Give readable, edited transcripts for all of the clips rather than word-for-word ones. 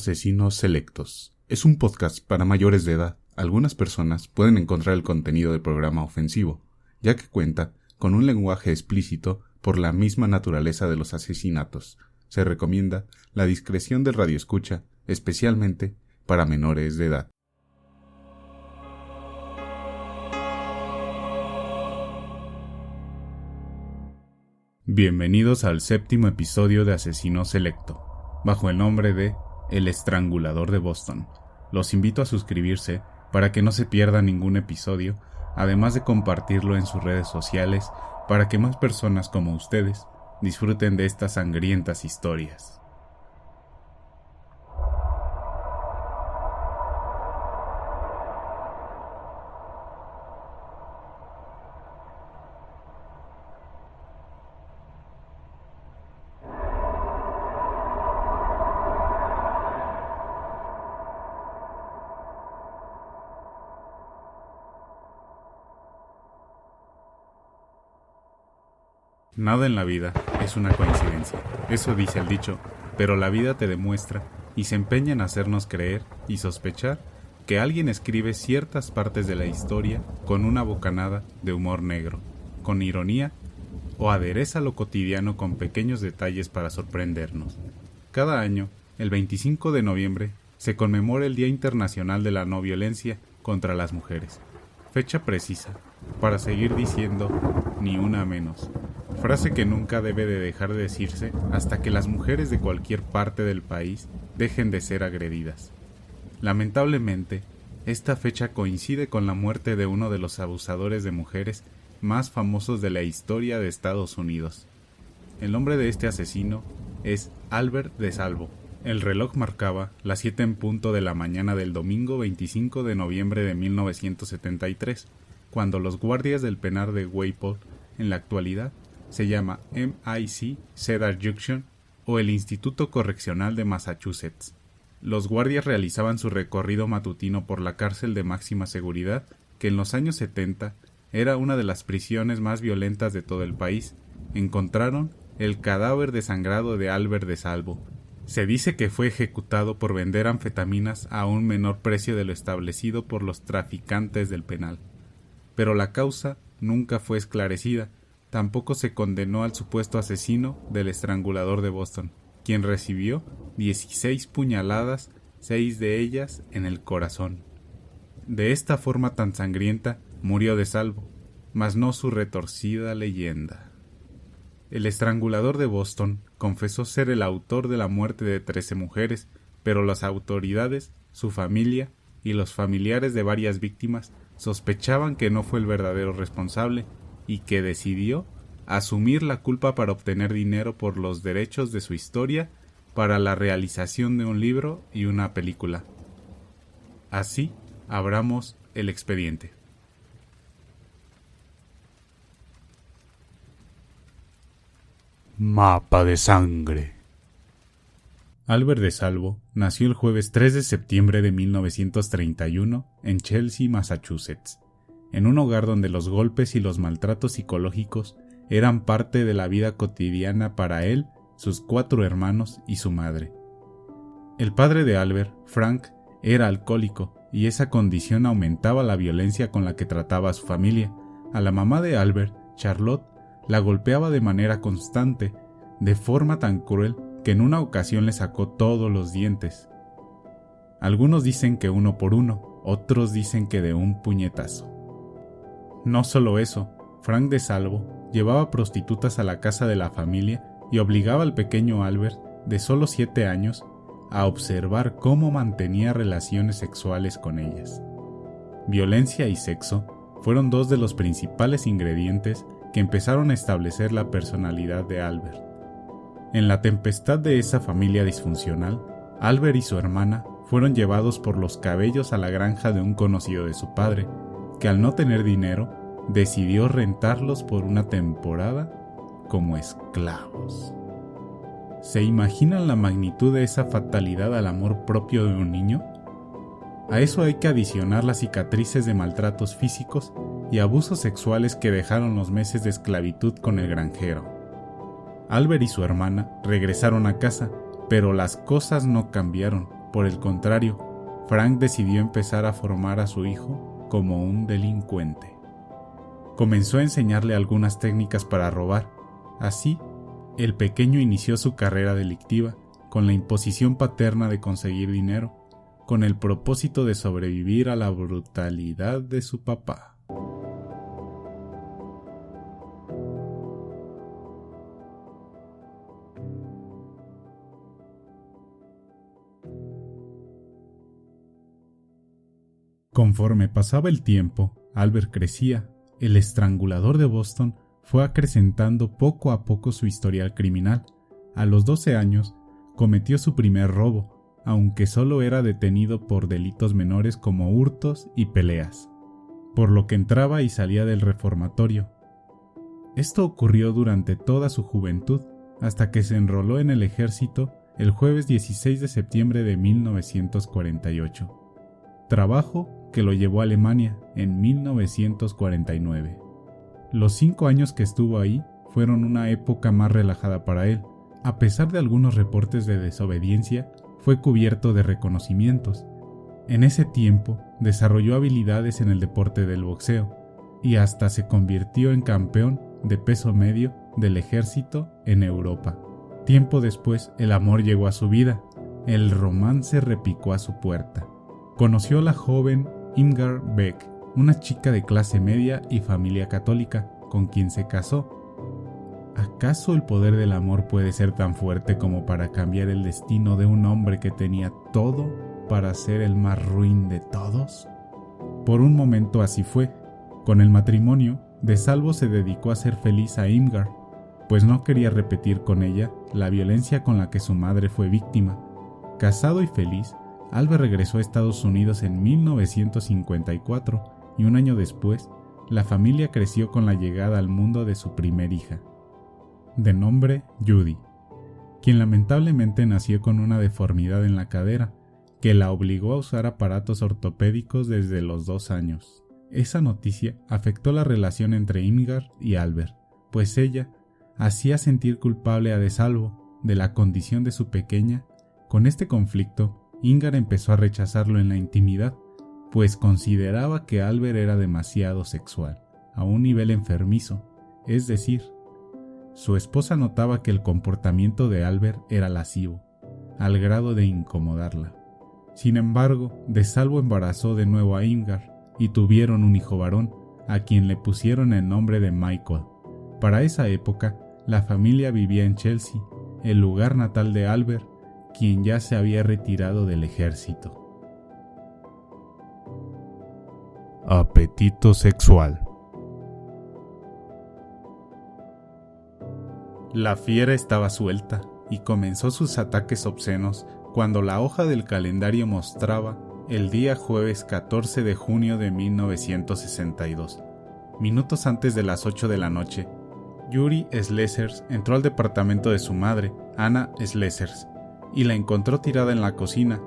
Asesinos Selectos. Es un podcast para mayores de edad. Algunas personas pueden encontrar el contenido del programa ofensivo, ya que cuenta con un lenguaje explícito por la misma naturaleza de los asesinatos. Se recomienda la discreción del radioescucha, especialmente para menores de edad. Bienvenidos al 7º episodio de Asesino Selecto, bajo el nombre de El Estrangulador de Boston. Los invito a suscribirse para que no se pierda ningún episodio, además de compartirlo en sus redes sociales para que más personas como ustedes disfruten de estas sangrientas historias. Nada en la vida es una coincidencia, eso dice el dicho, pero la vida te demuestra y se empeña en hacernos creer y sospechar que alguien escribe ciertas partes de la historia con una bocanada de humor negro, con ironía o adereza lo cotidiano con pequeños detalles para sorprendernos. Cada año, el 25 de noviembre, se conmemora el Día Internacional de la No Violencia contra las Mujeres. Fecha precisa para seguir diciendo ni una menos. Frase que nunca debe de dejar de decirse hasta que las mujeres de cualquier parte del país dejen de ser agredidas. Lamentablemente, esta fecha coincide con la muerte de uno de los abusadores de mujeres más famosos de la historia de Estados Unidos. El nombre de este asesino es Albert DeSalvo. El reloj marcaba las 7 en punto de la mañana del domingo 25 de noviembre de 1973, cuando los guardias del penal de Wayport, en la actualidad, se llama MIC Cedar Junction o el Instituto Correccional de Massachusetts. Los guardias realizaban su recorrido matutino por la cárcel de máxima seguridad, que en los años 70 era una de las prisiones más violentas de todo el país. Encontraron el cadáver desangrado de Albert DeSalvo. Se dice que fue ejecutado por vender anfetaminas a un menor precio de lo establecido por los traficantes del penal. Pero la causa nunca fue esclarecida. Tampoco se condenó al supuesto asesino del Estrangulador de Boston, quien recibió 16 puñaladas, 6 de ellas en el corazón. De esta forma tan sangrienta murió DeSalvo, mas no su retorcida leyenda. El Estrangulador de Boston confesó ser el autor de la muerte de 13 mujeres, pero las autoridades, su familia y los familiares de varias víctimas sospechaban que no fue el verdadero responsable y que decidió asumir la culpa para obtener dinero por los derechos de su historia para la realización de un libro y una película. Así abramos el expediente. Mapa de sangre. Albert DeSalvo nació el jueves 3 de septiembre de 1931 en Chelsea, Massachusetts, en un hogar donde los golpes y los maltratos psicológicos eran parte de la vida cotidiana para él, sus 4 hermanos y su madre. El padre de Albert, Frank, era alcohólico y esa condición aumentaba la violencia con la que trataba a su familia. A la mamá de Albert, Charlotte, la golpeaba de manera constante, de forma tan cruel que en una ocasión le sacó todos los dientes. Algunos dicen que 1 por 1, otros dicen que de un puñetazo. No solo eso, Frank DeSalvo llevaba prostitutas a la casa de la familia y obligaba al pequeño Albert, de solo 7 años, a observar cómo mantenía relaciones sexuales con ellas. Violencia y sexo fueron 2 de los principales ingredientes que empezaron a establecer la personalidad de Albert. En la tempestad de esa familia disfuncional, Albert y su hermana fueron llevados por los cabellos a la granja de un conocido de su padre, que al no tener dinero, decidió rentarlos por una temporada como esclavos. ¿Se imaginan la magnitud de esa fatalidad al amor propio de un niño? A eso hay que adicionar las cicatrices de maltratos físicos y abusos sexuales que dejaron los meses de esclavitud con el granjero. Albert y su hermana regresaron a casa, pero las cosas no cambiaron. Por el contrario, Frank decidió empezar a formar a su hijo como un delincuente. Comenzó a enseñarle algunas técnicas para robar. Así, el pequeño inició su carrera delictiva con la imposición paterna de conseguir dinero, con el propósito de sobrevivir a la brutalidad de su papá. Conforme pasaba el tiempo, Albert crecía. El estrangulador de Boston fue acrecentando poco a poco su historial criminal. A los 12 años, cometió su primer robo, aunque solo era detenido por delitos menores como hurtos y peleas, por lo que entraba y salía del reformatorio. Esto ocurrió durante toda su juventud, hasta que se enroló en el ejército el jueves 16 de septiembre de 1948. Trabajo que lo llevó a Alemania en 1949. Los 5 años que estuvo ahí fueron una época más relajada para él. A pesar de algunos reportes de desobediencia, fue cubierto de reconocimientos. En ese tiempo, desarrolló habilidades en el deporte del boxeo y hasta se convirtió en campeón de peso medio del ejército en Europa. Tiempo después, el amor llegó a su vida. El romance repicó a su puerta. Conoció a la joven Irmgard Beck, una chica de clase media y familia católica, con quien se casó. ¿Acaso el poder del amor puede ser tan fuerte como para cambiar el destino de un hombre que tenía todo para ser el más ruin de todos? Por un momento así fue. Con el matrimonio, De Salvo se dedicó a hacer feliz a Irmgard, pues no quería repetir con ella la violencia con la que su madre fue víctima. Casado y feliz, Albert regresó a Estados Unidos en 1954 y un año después, la familia creció con la llegada al mundo de su primer hija, de nombre Judy, quien lamentablemente nació con una deformidad en la cadera que la obligó a usar aparatos ortopédicos desde los 2 años. Esa noticia afectó la relación entre Irmgard y Albert, pues ella hacía sentir culpable a De Salvo de la condición de su pequeña. Con este conflicto, Irmgard empezó a rechazarlo en la intimidad, pues consideraba que Albert era demasiado sexual, a un nivel enfermizo, es decir, su esposa notaba que el comportamiento de Albert era lascivo, al grado de incomodarla. Sin embargo, De Salvo embarazó de nuevo a Irmgard y tuvieron un hijo varón, a quien le pusieron el nombre de Michael. Para esa época, la familia vivía en Chelsea, el lugar natal de Albert, quien ya se había retirado del ejército. Apetito sexual. La fiera estaba suelta y comenzó sus ataques obscenos cuando la hoja del calendario mostraba el día jueves 14 de junio de 1962. Minutos antes de las 8 de la noche, Yuri Slesers entró al departamento de su madre, Anna Slesers, y la encontró tirada en la cocina.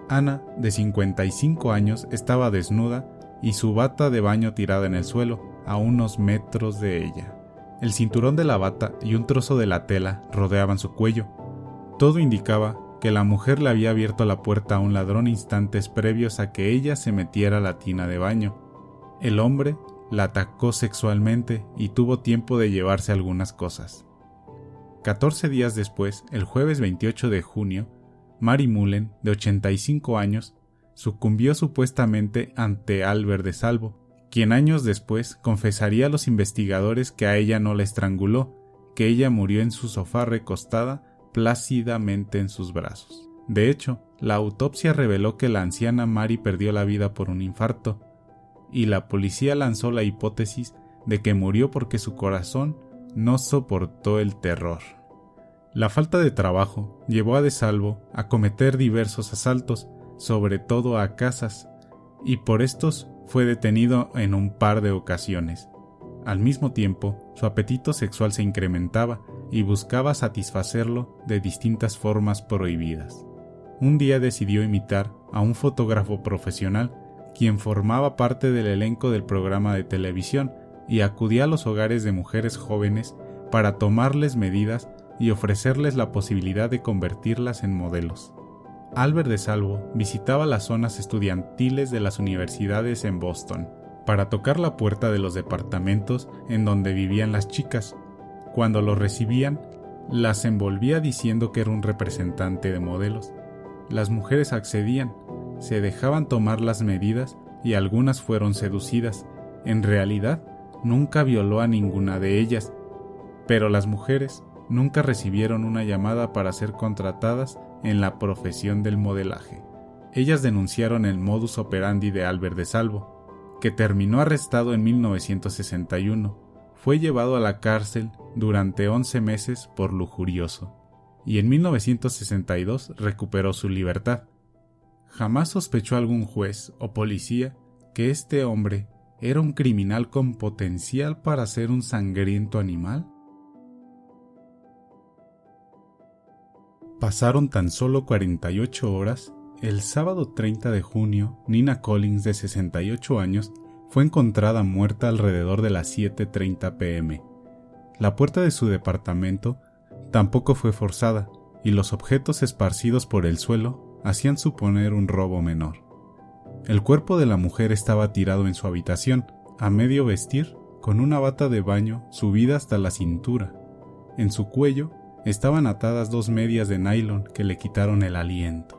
Anna, de 55 años, estaba desnuda y su bata de baño tirada en el suelo, a unos metros de ella. El cinturón de la bata y un trozo de la tela rodeaban su cuello. Todo indicaba que la mujer le había abierto la puerta a un ladrón instantes previos a que ella se metiera a la tina de baño. El hombre la atacó sexualmente y tuvo tiempo de llevarse algunas cosas. 14 días después, el jueves 28 de junio, Mary Mullen, de 85 años, sucumbió supuestamente ante Albert De Salvo, quien años después confesaría a los investigadores que a ella no la estranguló, que ella murió en su sofá recostada plácidamente en sus brazos. De hecho, la autopsia reveló que la anciana Mary perdió la vida por un infarto, y la policía lanzó la hipótesis de que murió porque su corazón no soportó el terror. La falta de trabajo llevó a De Salvo a cometer diversos asaltos, sobre todo a casas, y por estos fue detenido en un par de ocasiones. Al mismo tiempo, su apetito sexual se incrementaba y buscaba satisfacerlo de distintas formas prohibidas. Un día decidió imitar a un fotógrafo profesional, quien formaba parte del elenco del programa de televisión, y acudía a los hogares de mujeres jóvenes para tomarles medidas y ofrecerles la posibilidad de convertirlas en modelos. Albert DeSalvo visitaba las zonas estudiantiles de las universidades en Boston para tocar la puerta de los departamentos en donde vivían las chicas. Cuando los recibían, las envolvía diciendo que era un representante de modelos. Las mujeres accedían, se dejaban tomar las medidas y algunas fueron seducidas. En realidad, nunca violó a ninguna de ellas, pero las mujeres nunca recibieron una llamada para ser contratadas en la profesión del modelaje. Ellas denunciaron el modus operandi de Albert DeSalvo, que terminó arrestado en 1961. Fue llevado a la cárcel durante 11 meses por lujurioso, y en 1962 recuperó su libertad. Jamás sospechó algún juez o policía que este hombre era un criminal con potencial para ser un sangriento animal. Pasaron tan solo 48 horas. El sábado 30 de junio, Nina Collins, de 68 años, fue encontrada muerta alrededor de las 7:30 p.m. La puerta de su departamento tampoco fue forzada, y los objetos esparcidos por el suelo hacían suponer un robo menor. El cuerpo de la mujer estaba tirado en su habitación, a medio vestir, con una bata de baño subida hasta la cintura. En su cuello estaban atadas 2 medias de nylon que le quitaron el aliento.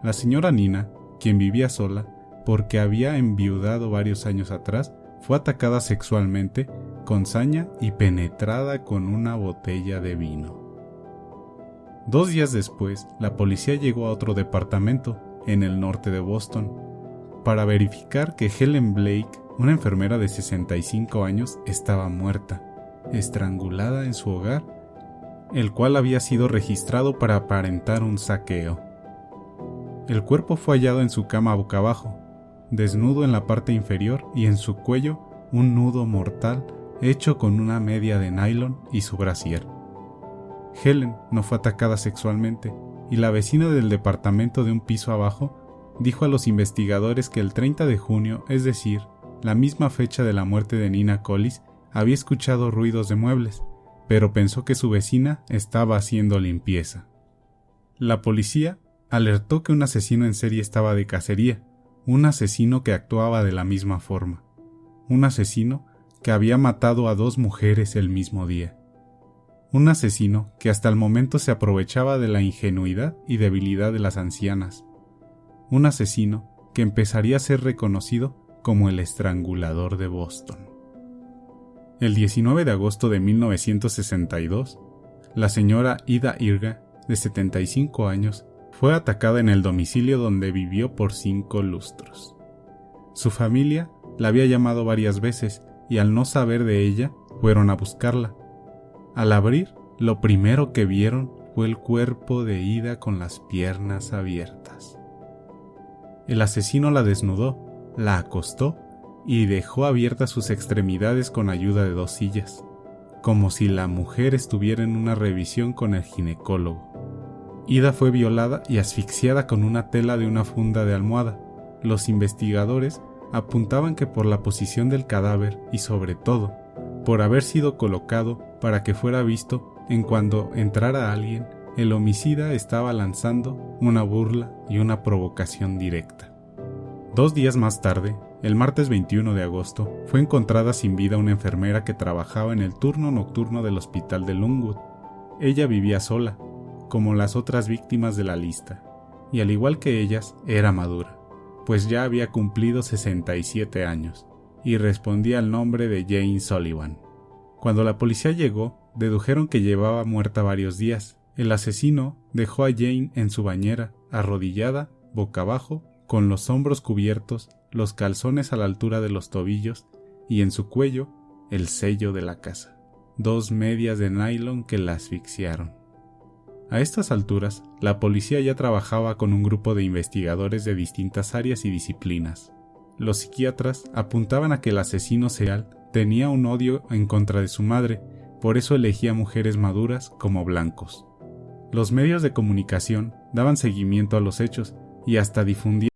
La señora Nina, quien vivía sola, porque había enviudado varios años atrás, fue atacada sexualmente con saña y penetrada con una botella de vino. 2 días después, la policía llegó a otro departamento, en el norte de Boston, para verificar que Helen Blake, una enfermera de 65 años, estaba muerta, estrangulada en su hogar, el cual había sido registrado para aparentar un saqueo. El cuerpo fue hallado en su cama boca abajo, desnudo en la parte inferior y en su cuello un nudo mortal hecho con una media de nylon y su brasier. Helen no fue atacada sexualmente, y la vecina del departamento de un piso abajo dijo a los investigadores que el 30 de junio, es decir, la misma fecha de la muerte de Nina Collins, había escuchado ruidos de muebles, pero pensó que su vecina estaba haciendo limpieza. La policía alertó que un asesino en serie estaba de cacería, un asesino que actuaba de la misma forma, un asesino que había matado a 2 mujeres el mismo día, un asesino que hasta el momento se aprovechaba de la ingenuidad y debilidad de las ancianas, un asesino que empezaría a ser reconocido como el estrangulador de Boston. El 19 de agosto de 1962, la señora Ida Irga, de 75 años, fue atacada en el domicilio donde vivió por 5 lustros. Su familia la había llamado varias veces y al no saber de ella, fueron a buscarla. Al abrir, lo primero que vieron fue el cuerpo de Ida con las piernas abiertas. El asesino la desnudó, la acostó y dejó abiertas sus extremidades con ayuda de 2 sillas, como si la mujer estuviera en una revisión con el ginecólogo. Ida fue violada y asfixiada con una tela de una funda de almohada. Los investigadores apuntaban que por la posición del cadáver y sobre todo, por haber sido colocado para que fuera visto en cuando entrara alguien, el homicida estaba lanzando una burla y una provocación directa. 2 días más tarde, el martes 21 de agosto, fue encontrada sin vida una enfermera que trabajaba en el turno nocturno del hospital de Longwood. Ella vivía sola, como las otras víctimas de la lista, y al igual que ellas, era madura, pues ya había cumplido 67 años, y respondía al nombre de Jane Sullivan. Cuando la policía llegó, dedujeron que llevaba muerta varios días. El asesino dejó a Jane en su bañera, arrodillada, boca abajo, con los hombros cubiertos, los calzones a la altura de los tobillos, y en su cuello, el sello de la casa, 2 medias de nylon que la asfixiaron. A estas alturas, la policía ya trabajaba con un grupo de investigadores de distintas áreas y disciplinas. Los psiquiatras apuntaban a que el asesino serial tenía un odio en contra de su madre, por eso elegía mujeres maduras como blancos. Los medios de comunicación daban seguimiento a los hechos y hasta difundían